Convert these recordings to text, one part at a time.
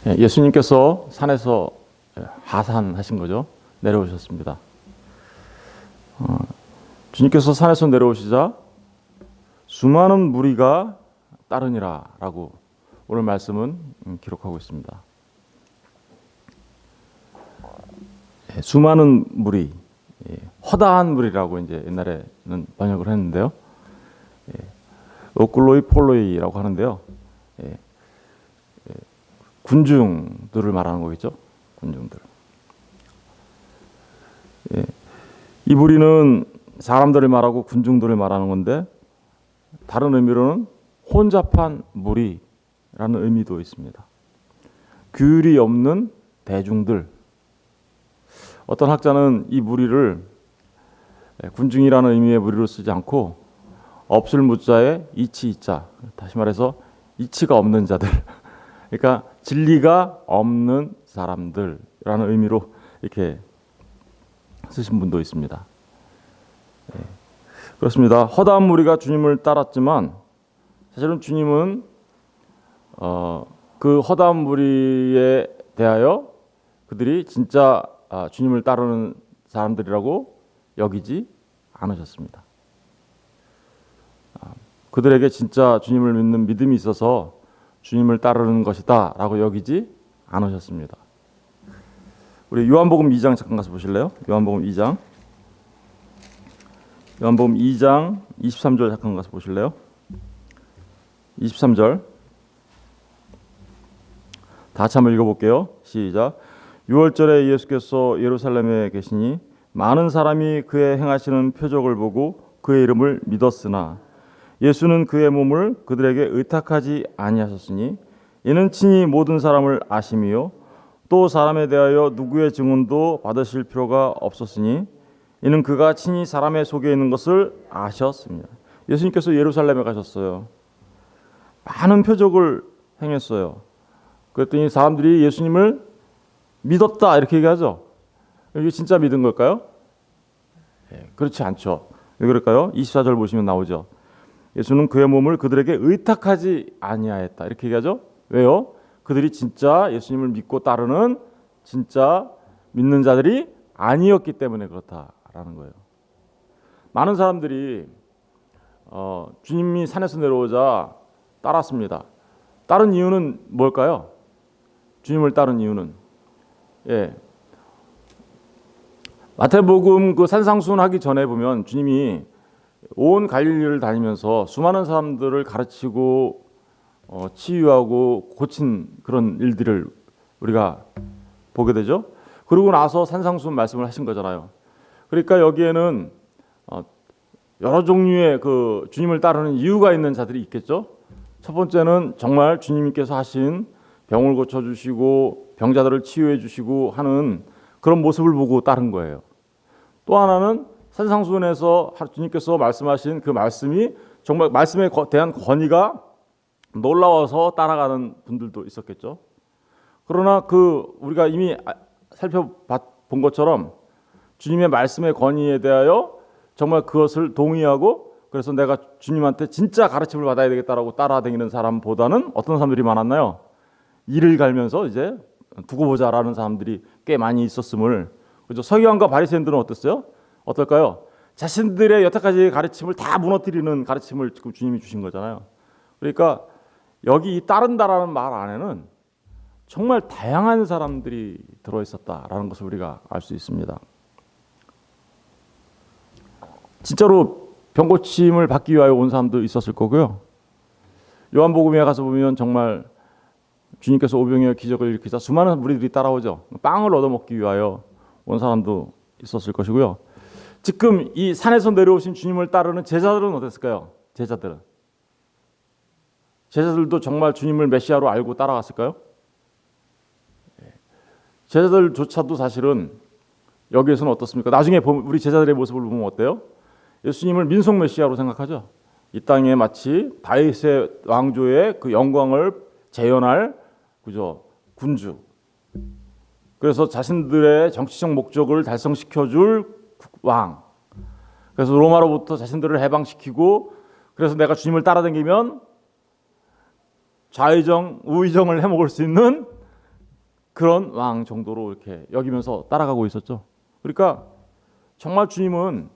예수님께서 산에서 하산하신 거죠. 내려오셨습니다. 주님께서 산에서 내려오시자 수많은 무리가 따르니라라고 오늘 말씀은 기록하고 있습니다. 수많은 무리, 허다한 무리라고 이제 옛날에는 번역을 했는데요. 오클로이 폴로이라고 하는데요. 군중들을 말하는 거겠죠. 군중들. 이 무리는 사람들을 말하고 군중들을 말하는 건데 다른 의미로는 혼잡한 무리라는 의미도 있습니다. 규율이 없는 대중들. 어떤 학자는 이 무리를 군중이라는 의미의 무리로 쓰지 않고 없을 무자에 이치 이자, 다시 말해서 이치가 없는 자들, 그러니까 진리가 없는 사람들이라는 의미로 이렇게 쓰신 분도 있습니다. 그렇습니다. 허다한 무리가 주님을 따랐지만 사실은 주님은 그 허다한 무리에 대하여 그들이 진짜 주님을 따르는 사람들이라고 여기지 않으셨습니다. 그들에게 진짜 주님을 믿는 믿음이 있어서 주님을 따르는 것이다 라고 여기지 않으셨습니다. 우리 요한복음 2장 잠깐 가서 보실래요? 요한복음 2장 23절 잠깐 가서 보실래요? 23절 다 같이 한번 읽어볼게요. 시작. 6월절에 예수께서 예루살렘에 계시니 많은 사람이 그의 행하시는 표적을 보고 그의 이름을 믿었으나 예수는 그의 몸을 그들에게 의탁하지 아니하셨으니 이는 친히 모든 사람을 아심이요 또 사람에 대하여 누구의 증언도 받으실 필요가 없었으니 이는 그가 친히 사람의 속에 있는 것을 아셨습니다. 예수님께서 예루살렘에 가셨어요. 많은 표적을 행했어요. 그랬더니 사람들이 예수님을 믿었다 이렇게 얘기하죠. 이게 진짜 믿은 걸까요? 그렇지 않죠. 왜 그럴까요? 24절 보시면 나오죠. 예수는 그의 몸을 그들에게 의탁하지 아니하였다 이렇게 얘기하죠. 왜요? 그들이 진짜 예수님을 믿고 따르는 진짜 믿는 자들이 아니었기 때문에 그렇다라는 거예요. 많은 사람들이 주님이 산에서 내려오자 따랐습니다. 따른 이유는 뭘까요? 주님을 따른 이유는 마태복음 그 산상수훈하기 전에 보면 주님이 온 갈릴리를 다니면서 수많은 사람들을 가르치고 치유하고 고친 그런 일들을 우리가 보게 되죠. 그러고 나서 산상수훈 말씀을 하신 거잖아요. 그러니까 여기에는 여러 종류의 그 주님을 따르는 이유가 있는 자들이 있겠죠. 첫 번째는 정말 주님께서 하신 병을 고쳐주시고 병자들을 치유해 주시고 하는 그런 모습을 보고 따른 거예요. 또 하나는 산상수훈에서 주님께서 말씀하신 그 말씀이 정말 말씀에 대한 권위가 놀라워서 따라가는 분들도 있었겠죠. 그러나 그 우리가 이미 살펴본 것처럼 주님의 말씀의 권위에 대하여 정말 그것을 동의하고 그래서 내가 주님한테 진짜 가르침을 받아야 되겠다라고 따라다니는 사람보다는 어떤 사람들이 많았나요? 이를 갈면서 이제 두고 보자라는 사람들이 꽤 많이 있었음을, 그죠? 서기관과 바리새인들은 어땠어요? 어떨까요? 자신들의 여태까지 가르침을 다 무너뜨리는 가르침을 지금 주님이 주신 거잖아요. 그러니까 여기 이 따른다라는 말 안에는 정말 다양한 사람들이 들어있었다라는 것을 우리가 알 수 있습니다. 진짜로 병고침을 받기 위하여 온 사람도 있었을 거고요. 요한복음에 가서 보면 정말 주님께서 오병이어 기적을 일으키사 수많은 무리들이 따라오죠. 빵을 얻어먹기 위하여 온 사람도 있었을 것이고요. 지금 이 산에서 내려오신 주님을 따르는 제자들은 어땠을까요? 제자들도 정말 주님을 메시아로 알고 따라갔을까요? 제자들조차도 사실은 여기에서는 어떻습니까? 나중에 우리 제자들의 모습을 보면 어때요? 예수님을 민속 메시아로 생각하죠. 이 땅에 마치 다윗의 왕조의 그 영광을 재현할 그죠? 군주. 그래서 자신들의 정치적 목적을 달성시켜줄 왕. 그래서 로마로부터 자신들을 해방시키고 그래서 내가 주님을 따라다니면 좌의정, 우의정을 해먹을 수 있는 그런 왕 정도로 이렇게 여기면서 따라가고 있었죠. 그러니까 정말 주님은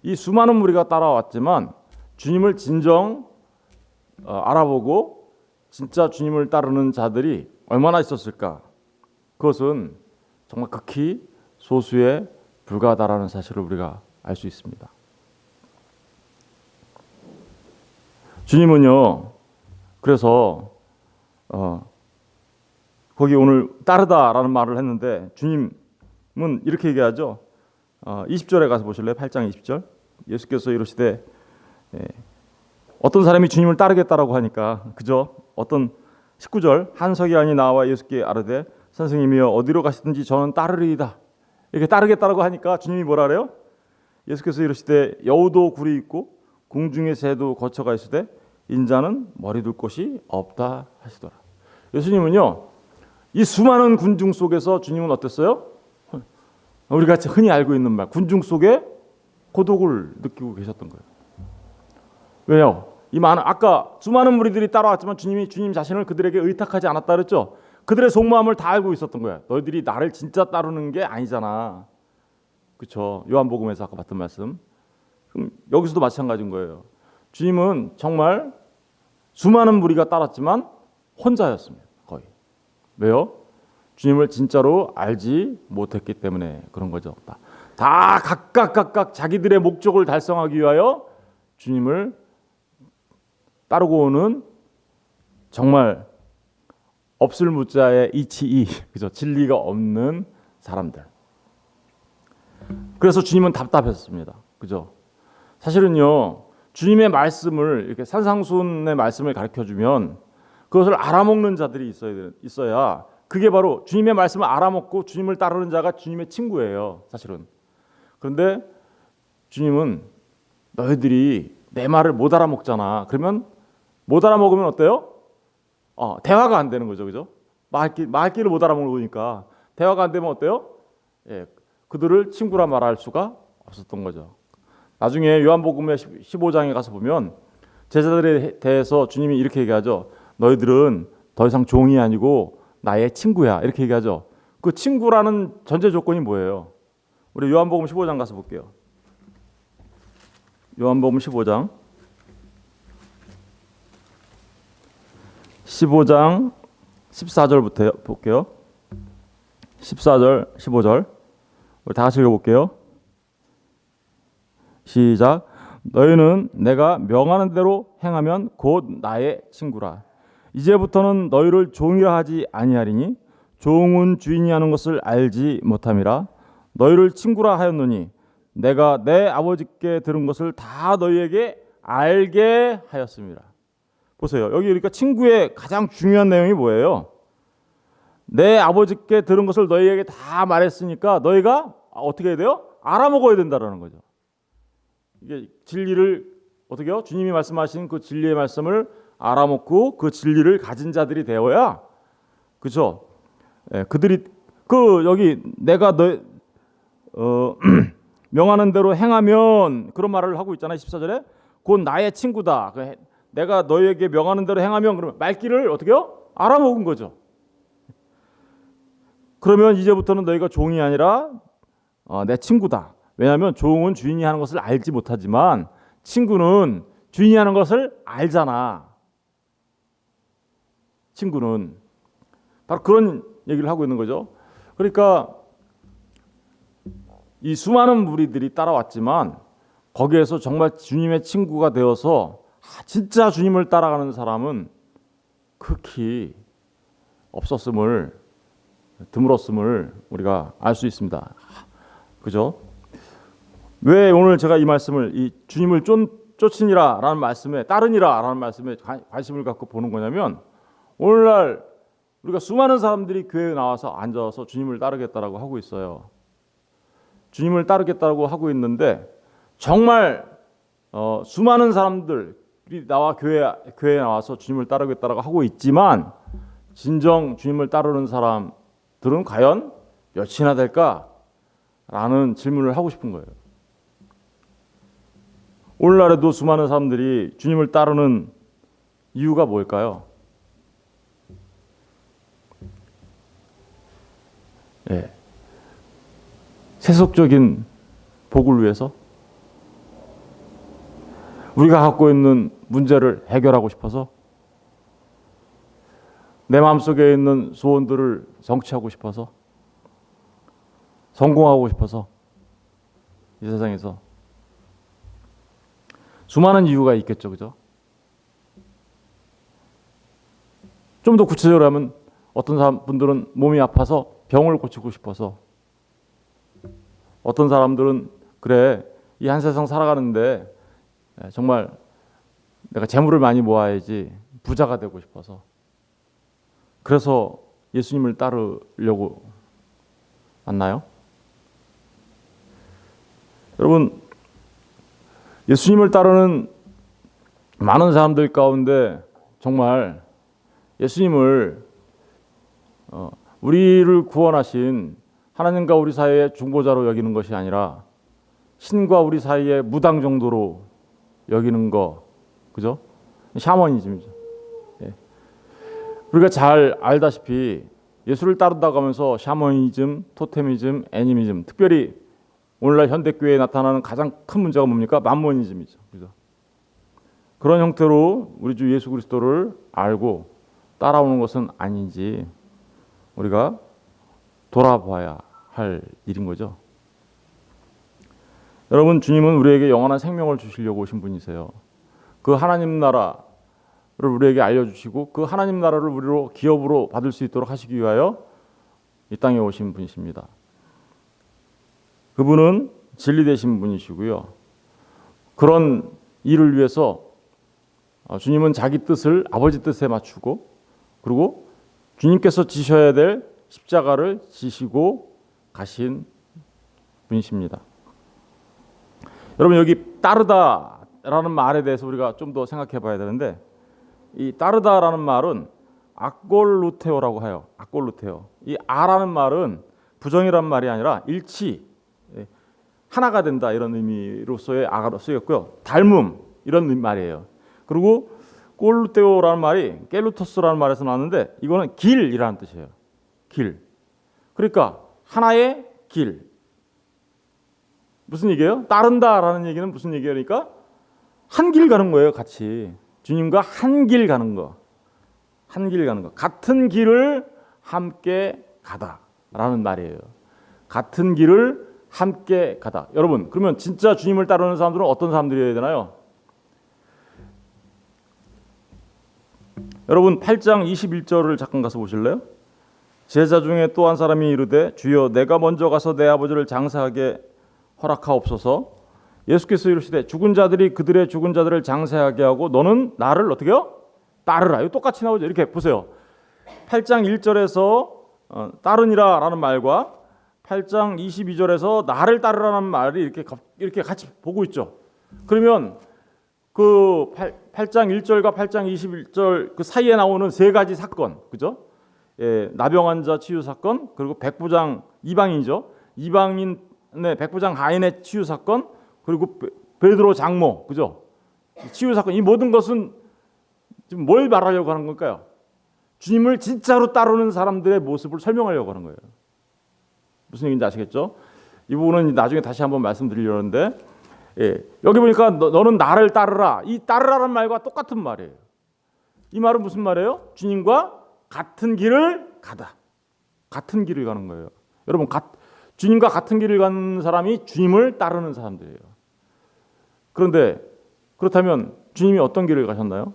이 수많은 무리가 따라왔지만 주님을 진정 알아보고 진짜 주님을 따르는 자들이 얼마나 있었을까? 그것은 정말 극히 소수에 불과하다라는 사실을 우리가 알 수 있습니다. 주님은요, 그래서 거기 오늘 따르다라는 말을 했는데 주님은 이렇게 얘기하죠. 20절에 가서 보실래요? 8장 20절. 예수께서 이르시되 어떤 사람이 주님을 따르겠다라고 하니까 그저 어떤 19절 한 서기관이 나와 예수께 아뢰되 선생님이여 어디로 가시든지 저는 따르리이다. 이렇게 따르겠다라고 하니까 주님이 뭐라 그래요? 예수께서 이르시되 여우도 굴이 있고 궁중의 새도 거처가 있으되 인자는 머리 둘 곳이 없다 하시더라. 예수님은요 이 수많은 군중 속에서 주님은 어땠어요? 우리가 흔히 알고 있는 말 군중 속에 고독을 느끼고 계셨던 거예요. 왜요? 이 많은 아까 수많은 무리들이 따라왔지만 주님이 주님 자신을 그들에게 의탁하지 않았다 그랬죠. 그들의 속마음을 다 알고 있었던 거야. 너희들이 나를 진짜 따르는 게 아니잖아. 그렇죠? 요한복음에서 아까 봤던 말씀. 그럼 여기서도 마찬가지인 거예요. 주님은 정말 수많은 무리가 따랐지만 혼자였습니다. 거의. 왜요? 주님을 진짜로 알지 못했기 때문에 그런 거죠. 다 각각 자기들의 목적을 달성하기 위하여 주님을 따르고 오는 정말 없을 무자의 이치이, 그죠? 진리가 없는 사람들. 그래서 주님은 답답했습니다. 그죠? 사실은요, 주님의 말씀을 이렇게 산상수훈의 말씀을 가르쳐 주면 그것을 알아먹는 자들이 있어야 그게 바로 주님의 말씀을 알아먹고 주님을 따르는 자가 주님의 친구예요. 사실은. 그런데 주님은 너희들이 내 말을 못 알아먹잖아. 그러면 못 알아먹으면 어때요? 대화가 안 되는 거죠, 그죠? 말귀를 못 알아먹으니까 대화가 안 되면 어때요? 그들을 친구라 말할 수가 없었던 거죠. 나중에 요한복음의 15장에 가서 보면 제자들에 대해서 주님이 이렇게 얘기하죠. 너희들은 더 이상 종이 아니고 나의 친구야. 이렇게 얘기하죠. 그 친구라는 전제 조건이 뭐예요? 우리 요한복음 15장 가서 볼게요. 요한복음 15장 14절부터 볼게요. 14절, 15절 우리 다 같이 읽어볼게요. 시작. 너희는 내가 명하는 대로 행하면 곧 나의 친구라. 이제부터는 너희를 종이라 하지 아니하리니 종은 주인이 하는 것을 알지 못함이라. 너희를 친구라 하였노니 내가 내 아버지께 들은 것을 다 너희에게 알게 하였습니다. 보세요. 여기 그러니까 친구의 가장 중요한 내용이 뭐예요? 내 아버지께 들은 것을 너희에게 다 말했으니까 너희가 어떻게 해야 돼요? 알아먹어야 된다라는 거죠. 이게 진리를 어떻게 해요? 주님이 말씀하신 그 진리의 말씀을 알아먹고 그 진리를 가진 자들이 되어야, 그렇죠? 그들이 여기 내가 명하는 대로 행하면 그런 말을 하고 있잖아요. 14절에 곧 나의 친구다. 내가 너희에게 명하는 대로 행하면 그러면 말귀를 어떻게 해요? 알아먹은 거죠. 그러면 이제부터는 너희가 종이 아니라 내 친구다. 왜냐하면 종은 주인이 하는 것을 알지 못하지만 친구는 주인이 하는 것을 알잖아. 친구는 바로 그런 얘기를 하고 있는 거죠. 그러니까 이 수많은 무리들이 따라왔지만 거기에서 정말 주님의 친구가 되어서 진짜 주님을 따라가는 사람은 극히 드물었음을 우리가 알 수 있습니다. 그죠? 왜 오늘 제가 이 말씀을 이 주님을 쫓으니라라는 말씀에 따르니라라는 말씀에 관심을 갖고 보는 거냐면 오늘날 우리가 수많은 사람들이 교회에 나와서 앉아서 주님을 따르겠다라고 하고 있어요. 주님을 따르겠다고 하고 있는데 정말 수많은 사람들이 교회에 나와서 주님을 따르겠다라고 하고 있지만 진정 주님을 따르는 사람들은 과연 몇이나 될까라는 질문을 하고 싶은 거예요. 오늘날에도 수많은 사람들이 주님을 따르는 이유가 뭘까요? 예. 세속적인 복을 위해서, 우리가 갖고 있는 문제를 해결하고 싶어서, 내 마음속에 있는 소원들을 성취하고 싶어서, 성공하고 싶어서, 이 세상에서 수많은 이유가 있겠죠, 그죠? 좀 더 구체적으로 하면 어떤 분들은 몸이 아파서 병을 고치고 싶어서, 어떤 사람들은 그래, 이 한 세상 살아가는데 정말 내가 재물을 많이 모아야지 부자가 되고 싶어서, 그래서 예수님을 따르려고 만나요? 여러분, 예수님을 따르는 많은 사람들 가운데 정말 예수님을 우리를 구원하신 하나님과 우리 사이의 중보자로 여기는 것이 아니라 신과 우리 사이의 무당 정도로 여기는 거, 그죠? 샤머니즘이죠. 예. 우리가 잘 알다시피 예수를 따르다가 하면서 샤머니즘, 토테미즘, 애니미즘, 특별히 오늘날 현대교회에 나타나는 가장 큰 문제가 뭡니까? 만모니즘이죠. 그죠? 그런 형태로 우리 주 예수 그리스도를 알고 따라오는 것은 아닌지 우리가 돌아봐야 할 일인 거죠. 여러분, 주님은 우리에게 영원한 생명을 주시려고 오신 분이세요. 그 하나님 나라를 우리에게 알려주시고 그 하나님 나라를 우리로 기업으로 받을 수 있도록 하시기 위하여 이 땅에 오신 분이십니다. 그분은 진리 되신 분이시고요. 그런 일을 위해서 주님은 자기 뜻을 아버지 뜻에 맞추고, 그리고 주님께서 지셔야 될 십자가를 지시고 가신 분이십니다. 여러분, 여기 따르다라는 말에 대해서 우리가 좀 더 생각해 봐야 되는데, 이 따르다라는 말은 아꼴루테오라고 해요. 아꼴루테오. 이 아라는 말은 부정이란 말이 아니라 일치, 하나가 된다, 이런 의미로서의 아가 쓰였고요. 닮음, 이런 말이에요. 그리고 꼴루테오라는 말이 깰루토스라는 말에서 나왔는데, 이거는 길이라는 뜻이에요. 길. 그러니까 하나의 길. 무슨 얘기예요? 따른다라는 얘기는 무슨 얘기예요? 그러니까 한 길 가는 거예요, 같이. 주님과 한 길 가는 거. 한 길 가는 거. 같은 길을 함께 가다라는 말이에요. 같은 길을 함께 가다. 여러분, 그러면 진짜 주님을 따르는 사람들은 어떤 사람들이어야 되나요? 여러분, 8장 21절을 잠깐 가서 보실래요? 제자 중에 또 한 사람이 이르되 주여 내가 먼저 가서 내 아버지를 장사하게 허락하옵소서. 예수께서 이르시되 죽은 자들이 그들의 죽은 자들을 장사하게 하고 너는 나를 어떻게 해요? 따르라. 이거 똑같이 나오죠. 이렇게 보세요. 8장 1절에서 따르니라라는 말과 8장 22절에서 나를 따르라는 말이 이렇게 같이 보고 있죠. 그러면 그 8장 1절과 8장 21절 그 사이에 나오는 세 가지 사건, 그죠? 예, 나병 환자 치유 사건, 그리고 백부장 이방인이죠. 이방인의 백부장 하인의 치유 사건, 그리고 베드로 장모, 그죠? 치유 사건, 이 모든 것은 지금 뭘 말하려고 하는 걸까요? 주님을 진짜로 따르는 사람들의 모습을 설명하려고 하는 거예요. 무슨 얘기인지 아시겠죠? 이 부분은 나중에 다시 한번 말씀드리려는데, 예, 여기 보니까 너는 나를 따르라. 이 따르라는 말과 똑같은 말이에요. 이 말은 무슨 말이에요? 주님과 같은 길을 가다. 같은 길을 가는 거예요. 여러분, 주님과 같은 길을 가는 사람이 주님을 따르는 사람들이에요. 그런데 그렇다면 주님이 어떤 길을 가셨나요?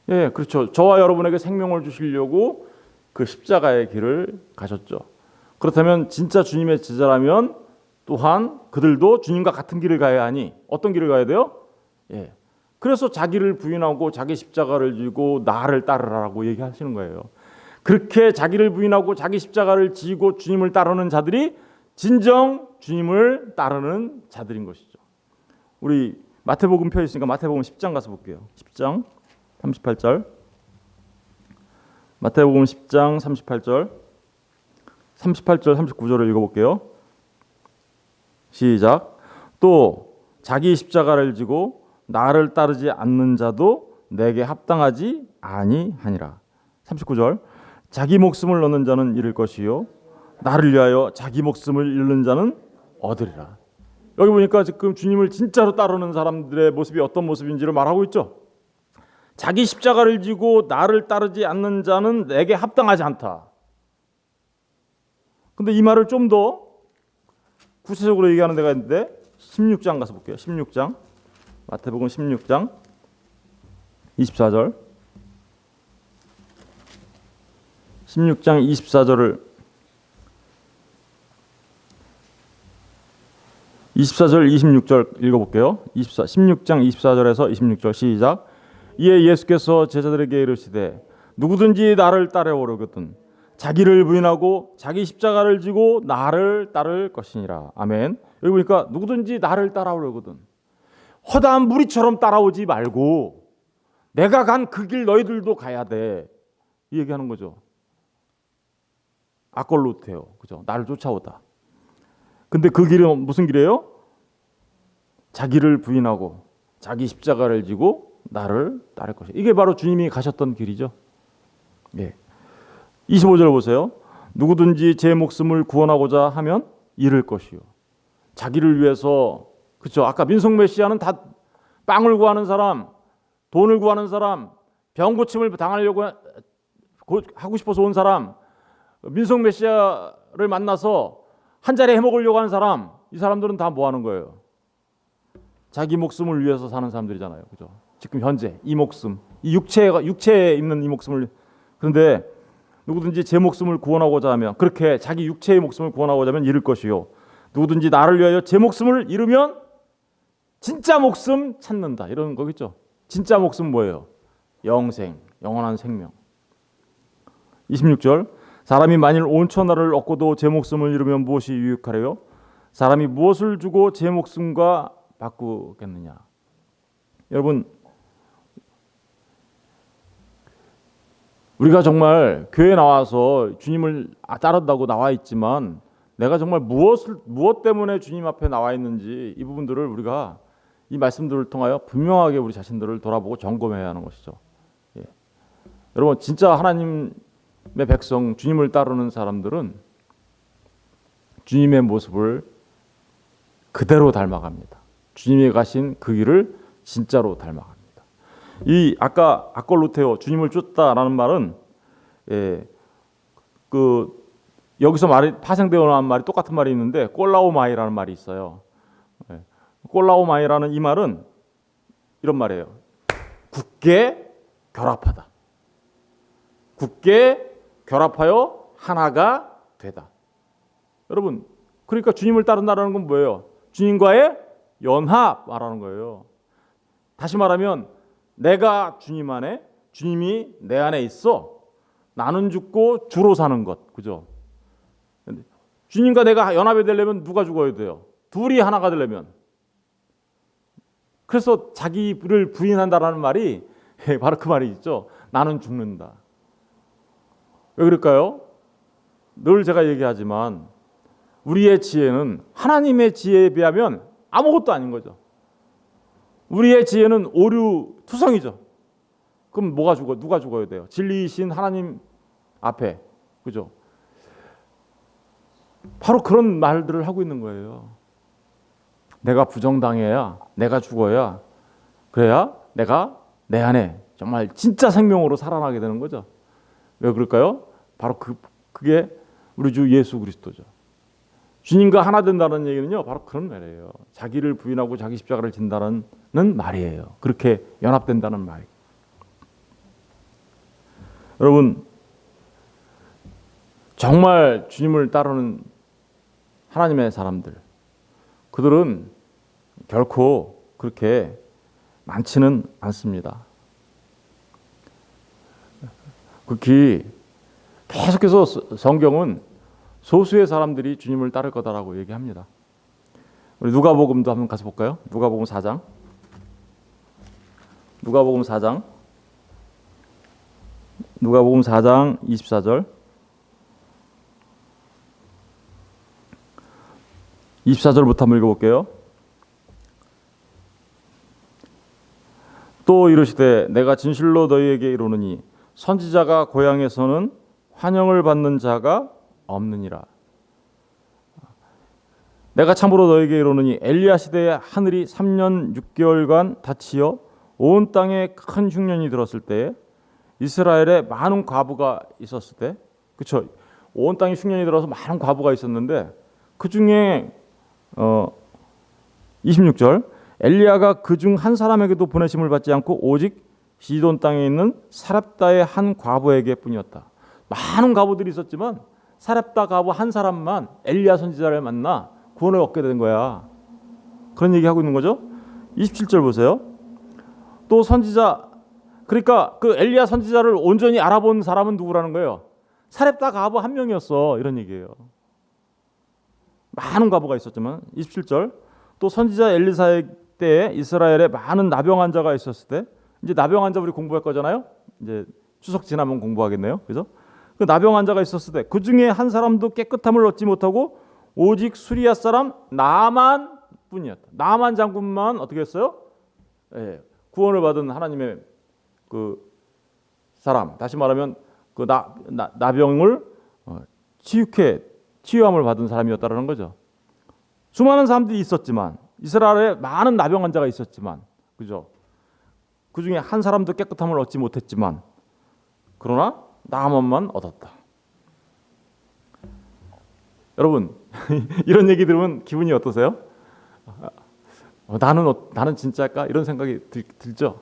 예, 그렇죠. 저와 여러분에게 생명을 주시려고 그 십자가의 길을 가셨죠. 그렇다면 진짜 주님의 제자라면 또한 그들도 주님과 같은 길을 가야 하니 어떤 길을 가야 돼요? 예. 그래서 자기를 부인하고 자기 십자가를 지고 나를 따르라고 얘기하시는 거예요. 그렇게 자기를 부인하고 자기 십자가를 지고 주님을 따르는 자들이 진정 주님을 따르는 자들인 것이죠. 우리 마태복음 펴 있으니까 마태복음 10장 가서 볼게요. 10장 38절. 마태복음 10장 38절. 38절 39절을 읽어볼게요. 시작. 또 자기 십자가를 지고 나를 따르지 않는 자도 내게 합당하지 아니하니라. 39절. 자기 목숨을 얻는 자는 잃을 것이요 나를 위하여 자기 목숨을 잃는 자는 얻으리라. 여기 보니까 지금 주님을 진짜로 따르는 사람들의 모습이 어떤 모습인지를 말하고 있죠. 자기 십자가를 지고 나를 따르지 않는 자는 내게 합당하지 않다. 근데 이 말을 좀 더 구체적으로 얘기하는 데가 있는데 16장 가서 볼게요. 16장 마태복음 16장 24절 16장 24절을 24절 26절 읽어볼게요. 16장 24절에서 26절 시작. 이에 예수께서 제자들에게 이르시되 누구든지 나를 따라오려거든 자기를 부인하고 자기 십자가를 지고 나를 따를 것이니라. 아멘. 여기 보니까 누구든지 나를 따라오려거든 허다한 무리처럼 따라오지 말고 내가 간 그 길 너희들도 가야 돼. 이 얘기하는 거죠. 아꼴로테오, 그죠? 나를 쫓아오다. 근데 그 길은 무슨 길이에요? 자기를 부인하고 자기 십자가를 지고 나를 따를 것이야. 이게 바로 주님이 가셨던 길이죠. 예. 25절 보세요. 누구든지 제 목숨을 구원하고자 하면 잃을 것이요. 자기를 위해서, 그렇죠? 아까 민속 메시아는 다 빵을 구하는 사람, 돈을 구하는 사람, 병 고침을 당하려고 하고 싶어서 온 사람, 민속 메시아를 만나서 한 자리 해먹으려고 하는 사람, 이 사람들은 다 뭐 하는 거예요? 자기 목숨을 위해서 사는 사람들이잖아요. 그죠? 지금 현재 이 목숨, 이 육체에 있는 이 목숨을, 그런데 누구든지 제 목숨을 구원하고자 하면, 그렇게 자기 육체의 목숨을 구원하고자 하면 잃을 것이요. 누구든지 나를 위하여 제 목숨을 잃으면 진짜 목숨 찾는다. 이런 거겠죠. 진짜 목숨 뭐예요? 영생, 영원한 생명. 26절. 사람이 만일 온 천하를 얻고도 제 목숨을 잃으면 무엇이 유익하래요? 사람이 무엇을 주고 제 목숨과 바꾸겠느냐. 여러분, 우리가 정말 교회에 나와서 주님을 따른다고 나와 있지만 내가 정말 무엇 때문에 주님 앞에 나와 있는지 이 부분들을 우리가 이 말씀들을 통하여 분명하게 우리 자신들을 돌아보고 점검해야 하는 것이죠. 예. 여러분, 진짜 하나님의 백성, 주님을 따르는 사람들은 주님의 모습을 그대로 닮아갑니다. 주님이 가신 그 길을 진짜로 닮아갑니다. 이 아까 아꼴로테오, 주님을 쫓다라는 말은 여기서 말이 파생되어 나온 말이 똑같은 말이 있는데 꼴라오마이라는 말이 있어요. 꼴라오마이라는 이 말은 이런 말이에요. 굳게 결합하다. 굳게 결합하여 하나가 되다. 여러분, 그러니까 주님을 따른다는 건 뭐예요? 주님과의 연합 말하는 거예요. 다시 말하면 내가 주님 안에, 주님이 내 안에 있어. 나는 죽고 주로 사는 것. 그죠? 주님과 내가 연합이 되려면 누가 죽어야 돼요? 둘이 하나가 되려면. 그래서 자기를 부인한다라는 말이 바로 그 말이 있죠. 나는 죽는다. 왜 그럴까요? 늘 제가 얘기하지만 우리의 지혜는 하나님의 지혜에 비하면 아무것도 아닌 거죠. 우리의 지혜는 오류 투성이죠. 그럼 누가 죽어야 돼요? 진리이신 하나님 앞에. 그죠? 바로 그런 말들을 하고 있는 거예요. 내가 부정당해야, 내가 죽어야, 그래야 내가 내 안에 정말 진짜 생명으로 살아나게 되는 거죠. 왜 그럴까요? 바로 그게 우리 주 예수 그리스도죠. 주님과 하나 된다는 얘기는요, 바로 그런 말이에요. 자기를 부인하고 자기 십자가를 진다는 말이에요. 그렇게 연합된다는 말. 여러분, 정말 주님을 따르는 하나님의 사람들, 그들은 결코 그렇게 많지는 않습니다. 극히 계속해서 성경은 소수의 사람들이 주님을 따를 거다라고 얘기합니다. 우리 누가복음도 한번 가서 볼까요? 누가복음 4장. 누가복음 4장 24절. 24절부터 한번 읽어볼게요. 또 이르시되 내가 진실로 너희에게 이르노니 선지자가 고향에서는 환영을 받는 자가 없느니라. 내가 참으로 너에게 이르노니 엘리야 시대에 하늘이 3년 6개월간 닫히어 온 땅에 큰 흉년이 들었을 때에 이스라엘에 많은 과부가 있었을 때, 그렇죠? 온 땅에 흉년이 들어서 많은 과부가 있었는데 그 중에 26절 엘리야가 그 중 한 사람에게도 보내심을 받지 않고 오직 시돈 땅에 있는 사렙다의 한 과부에게 뿐이었다. 많은 과부들이 있었지만 사렙다 과부 한 사람만 엘리야 선지자를 만나 구원을 얻게 된 거야. 그런 얘기하고 있는 거죠. 27절 보세요. 또 선지자, 그러니까 그 엘리야 선지자를 온전히 알아본 사람은 누구라는 거예요? 사렙다 과부 한 명이었어. 이런 얘기예요. 많은 과부가 있었지만 27절 또 선지자 엘리사의 때에 이스라엘에 많은 나병 환자가 있었을 때, 이제 나병 환자 우리 공부할 거잖아요. 이제 추석 지나면 공부하겠네요. 그죠? 그 나병 환자가 있었을 때 그 중에 한 사람도 깨끗함을 얻지 못하고 오직 수리아 사람 나만 뿐이었다. 나만 장군만 어떻게 했어요? 구원을 받은 하나님의 그 사람, 다시 말하면 그 나병을 치유함을 받은 사람이었다라는 거죠. 수많은 사람들이 있었지만 이스라엘에 많은 나병 환자가 있었지만, 그죠? 그 중에 한 사람도 깨끗함을 얻지 못했지만 그러나 나만만 얻었다. 여러분 이런 얘기 들으면 기분이 어떠세요? 나는 진짜일까? 이런 생각이 들죠.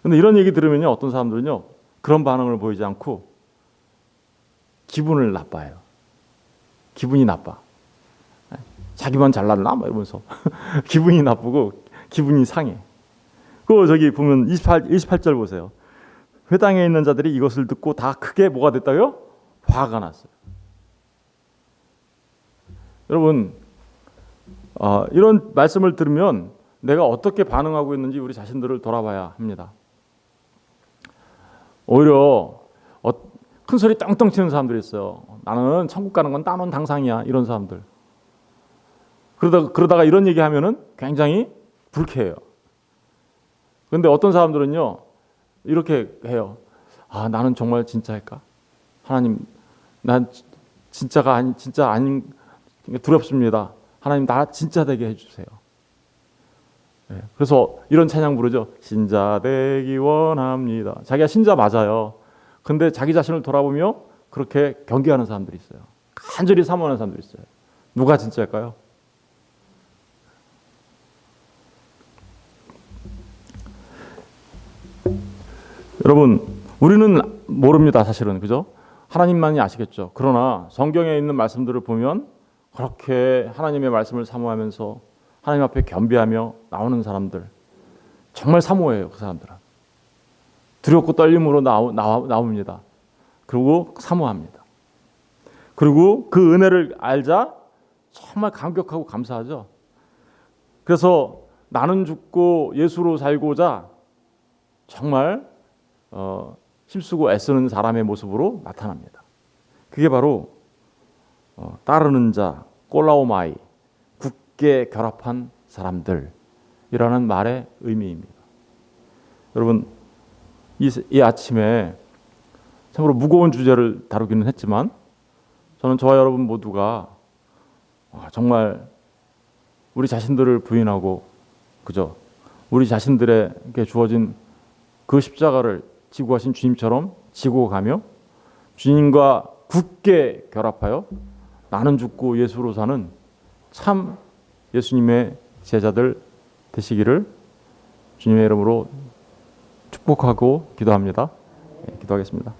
근데 이런 얘기 들으면요, 어떤 사람들은요 그런 반응을 보이지 않고 기분을 나빠해요. 기분이 나빠. 자기만 잘났나? 막 이러면서 기분이 나쁘고 기분이 상해. 그 저기 보면 28절 보세요. 회당에 있는 자들이 이것을 듣고 다 크게 뭐가 됐다고요? 화가 났어요. 여러분, 이런 말씀을 들으면 내가 어떻게 반응하고 있는지 우리 자신들을 돌아봐야 합니다. 오히려 큰 소리 떵떵 치는 사람들이 있어요. 나는 천국 가는 건 따놓은 당상이야. 이런 사람들. 그러다가 이런 얘기하면은 굉장히 불쾌해요. 그런데 어떤 사람들은요 이렇게 해요. 나는 정말 진짜일까? 하나님, 난 진짜 아닌 두렵습니다. 하나님, 나 진짜 되게 해주세요. 그래서 이런 찬양 부르죠. 신자 되기 원합니다. 자기가 신자 맞아요. 근데 자기 자신을 돌아보며 그렇게 경계하는 사람들이 있어요. 간절히 사모하는 사람들이 있어요. 누가 진짜일까요? 여러분, 우리는 모릅니다. 사실은, 그죠? 하나님만이 아시겠죠. 그러나 성경에 있는 말씀들을 보면 그렇게 하나님의 말씀을 사모하면서 하나님 앞에 겸비하며 나오는 사람들, 정말 사모해요. 그 사람들은 두렵고 떨림으로 나옵니다. 그리고 사모합니다. 그리고 그 은혜를 알자 정말 감격하고 감사하죠. 그래서 나는 죽고 예수로 살고자 정말 힘쓰고 애쓰는 사람의 모습으로 나타납니다. 그게 바로 따르는 자, 꼴라오마이, 굳게 결합한 사람들이라는 말의 의미입니다. 여러분, 이 아침에 참으로 무거운 주제를 다루기는 했지만 저는 저와 여러분 모두가 정말 우리 자신들을 부인하고, 그죠? 우리 자신들에게 주어진 그 십자가를 지고 가신 주님처럼 지고 가며 주님과 굳게 결합하여 나는 죽고 예수로 사는 참 예수님의 제자들 되시기를 주님의 이름으로 축복하고 기도합니다. 기도하겠습니다.